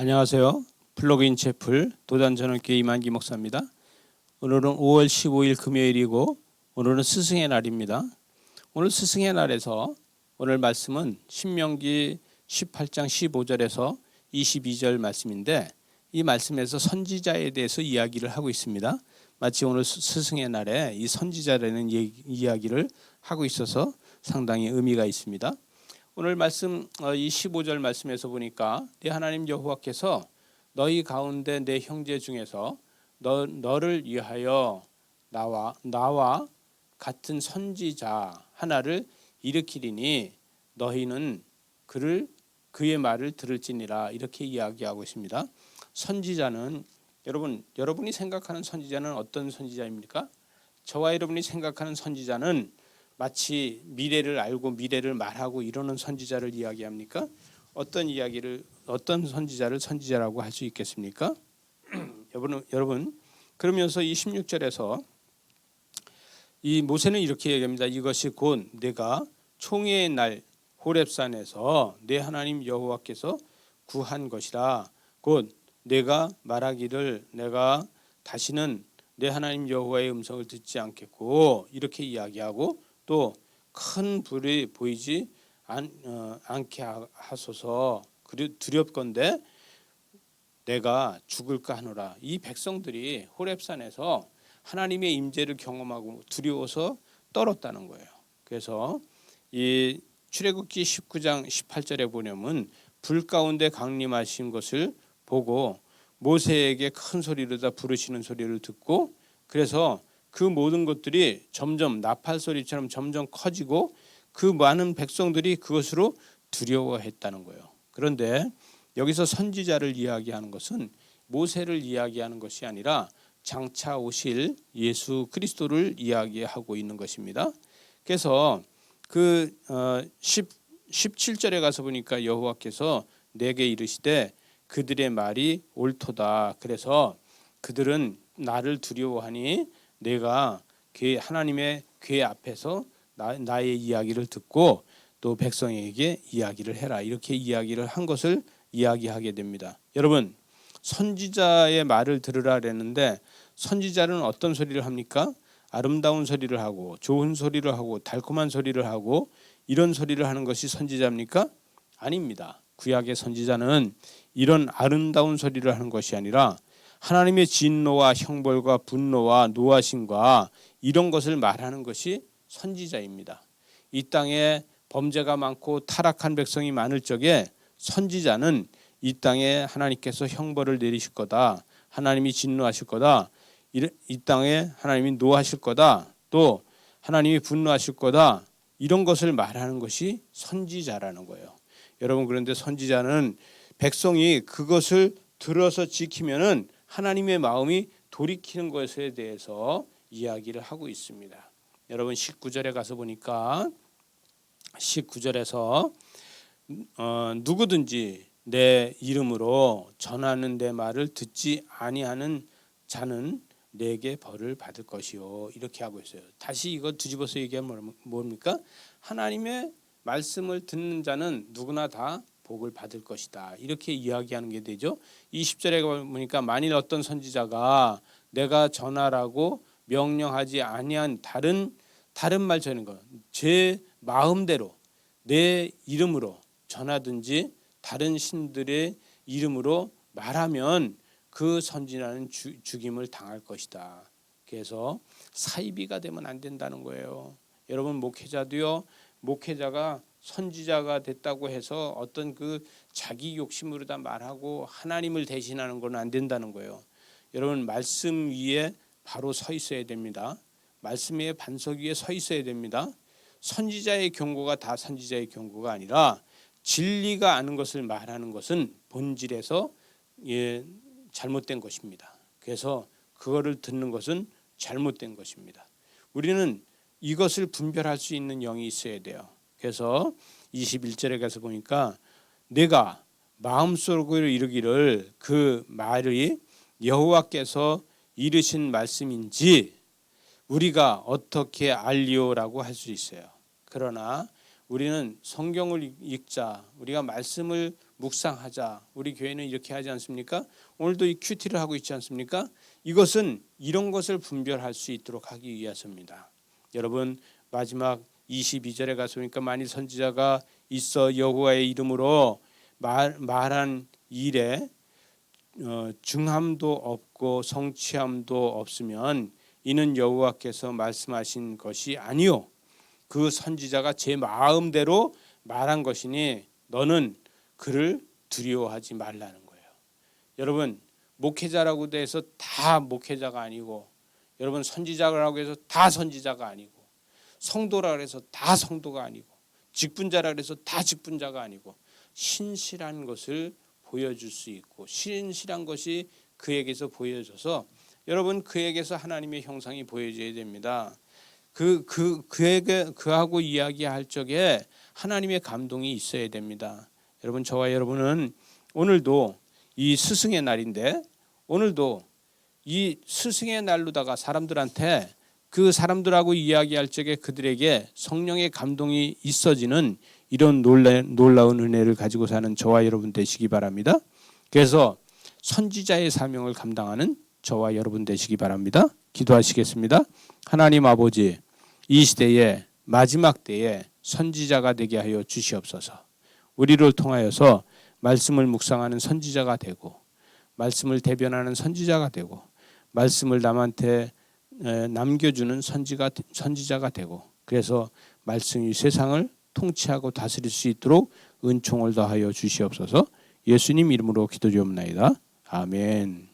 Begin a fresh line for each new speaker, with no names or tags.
안녕하세요. 플러그인 채플 도단전원교회 이만기 목사입니다. 오늘은 5월 15일 금요일이고 오늘은 스승의 날입니다. 오늘 스승의 날에서 오늘 말씀은 신명기 18장 15절에서 22절 말씀인데 이 말씀에서 선지자에 대해서 이야기를 하고 있습니다. 마치 오늘 스승의 날에 이 선지자라는 이야기를 하고 있어서 상당히 의미가 있습니다. 오늘 말씀 이 15절 말씀에서 보니까 네 하나님 여호와께서 너희 가운데 내 형제 중에서 너를 위하여 나와 같은 선지자 하나를 일으키리니 너희는 그의 말을 들을지니라 이렇게 이야기하고 있습니다. 선지자는 여러분이 생각하는 선지자는 어떤 선지자입니까? 저와 여러분이 생각하는 선지자는 마치 미래를 알고 미래를 말하고 이러는 선지자를 이야기합니까? 어떤 선지자를 선지자라고 할 수 있겠습니까? 여러분 그러면서 이 16절에서 이 모세는 이렇게 얘기합니다. 이것이 곧 내가 총회의 날 호렙산에서 내 하나님 여호와께서 구한 것이라. 곧 내가 말하기를 내가 다시는 내 하나님 여호와의 음성을 듣지 않겠고 이렇게 이야기하고 또 큰 불이 보이지 않게 하소서 두렵건대 내가 죽을까 하노라. 이 백성들이 호렙산에서 하나님의 임재를 경험하고 두려워서 떨었다는 거예요. 그래서 이 출애굽기 19장 18절에 보면 불 가운데 강림하신 것을 보고 모세에게 큰 소리로 다 부르시는 소리를 듣고 그래서 그 모든 것들이 점점 나팔 소리처럼 점점 커지고 그 많은 백성들이 그것으로 두려워했다는 거예요. 그런데 여기서 선지자를 이야기하는 것은 모세를 이야기하는 것이 아니라 장차 오실 예수 그리스도를 이야기하고 있는 것입니다. 그래서 그 17절에 가서 보니까 여호와께서 내게 이르시되 그들의 말이 옳도다. 그래서 그들은 나를 두려워하니 내가 하나님의 궤 앞에서 나의 이야기를 듣고 또 백성에게 이야기를 해라. 이렇게 이야기를 한 것을 이야기하게 됩니다. 여러분 선지자의 말을 들으라 그랬는데 선지자는 어떤 소리를 합니까? 아름다운 소리를 하고 좋은 소리를 하고 달콤한 소리를 하고 이런 소리를 하는 것이 선지자입니까? 아닙니다. 구약의 선지자는 이런 아름다운 소리를 하는 것이 아니라 하나님의 진노와 형벌과 분노와 노하심과 이런 것을 말하는 것이 선지자입니다. 이 땅에 범죄가 많고 타락한 백성이 많을 적에 선지자는 이 땅에 하나님께서 형벌을 내리실 거다. 하나님이 진노하실 거다. 이 땅에 하나님이 노하실 거다. 또 하나님이 분노하실 거다. 이런 것을 말하는 것이 선지자라는 거예요. 여러분 그런데 선지자는 백성이 그것을 들어서 지키면은 하나님의 마음이 돌이키는 것에 대해서 이야기를 하고 있습니다. 여러분 19절에 가서 보니까 19절에서 누구든지 내 이름으로 전하는 내 말을 듣지 아니하는 자는 내게 벌을 받을 것이요. 이렇게 하고 있어요. 다시 이거 뒤집어서 얘기하면 뭡니까? 하나님의 말씀을 듣는 자는 누구나 다 복을 받을 것이다. 이렇게 이야기하는 게 되죠. 20절에 보니까 만일 어떤 선지자가 내가 전하라고 명령하지 아니한 다른 말 전하는 것, 제 마음대로 내 이름으로 전하든지 다른 신들의 이름으로 말하면 그 선지자는 죽임을 당할 것이다. 그래서 사이비가 되면 안 된다는 거예요. 여러분 목회자도요. 목회자가 선지자가 됐다고 해서 어떤 그 자기 욕심으로 다 말하고 하나님을 대신하는 건 안 된다는 거예요. 여러분 말씀 위에 바로 서 있어야 됩니다. 말씀 위에 반석 위에 서 있어야 됩니다. 선지자의 경고가 다 선지자의 경고가 아니라 진리가 아는 것을 말하는 것은 본질에서 잘못된 것입니다. 그래서 그거를 듣는 것은 잘못된 것입니다. 우리는 이것을 분별할 수 있는 영이 있어야 돼요. 그래서 21절에 가서 보니까 내가 마음속으로 이르기를 그 말이 여호와께서 이르신 말씀인지 우리가 어떻게 알리오라고 할 수 있어요. 그러나 우리는 성경을 읽자, 우리가 말씀을 묵상하자. 우리 교회는 이렇게 하지 않습니까? 오늘도 이 큐티를 하고 있지 않습니까? 이것은 이런 것을 분별할 수 있도록 하기 위해서입니다. 여러분, 마지막 22절에 가서 보니까 만일 선지자가 있어 여호와의 이름으로 말한 일에 증함도 없고 성취함도 없으면 이는 여호와께서 말씀하신 것이 아니요 그 선지자가 제 마음대로 말한 것이니 너는 그를 두려워하지 말라는 거예요. 여러분, 목회자라고 해서 다 목회자가 아니고, 여러분 선지자라고 해서 다 선지자가 아니고, 성도라 해서 다 성도가 아니고, 직분자라 해서 다 직분자가 아니고, 신실한 것을 보여줄 수 있고, 신실한 것이 그에게서 보여져서 여러분 그에게서 하나님의 형상이 보여져야 됩니다. 그하고 이야기할 적에 하나님의 감동이 있어야 됩니다. 여러분, 저와 여러분은 오늘도 이 스승의 날인데, 오늘도 이 스승의 날로다가 사람들한테 그 사람들하고 이야기할 적에 그들에게 성령의 감동이 있어지는 이런 놀라운 은혜를 가지고 사는 저와 여러분 되시기 바랍니다. 그래서 선지자의 사명을 감당하는 저와 여러분 되시기 바랍니다. 기도하시겠습니다. 하나님 아버지, 이 시대에 마지막 때에 선지자가 되게 하여 주시옵소서. 우리를 통하여서 말씀을 묵상하는 선지자가 되고, 말씀을 대변하는 선지자가 되고, 말씀을 남한테 남겨주는 선지자가 되고, 그래서 말씀이 세상을 통치하고 다스릴 수 있도록 은총을 더하여 주시옵소서. 예수님 이름으로 기도드리옵나이다. 아멘.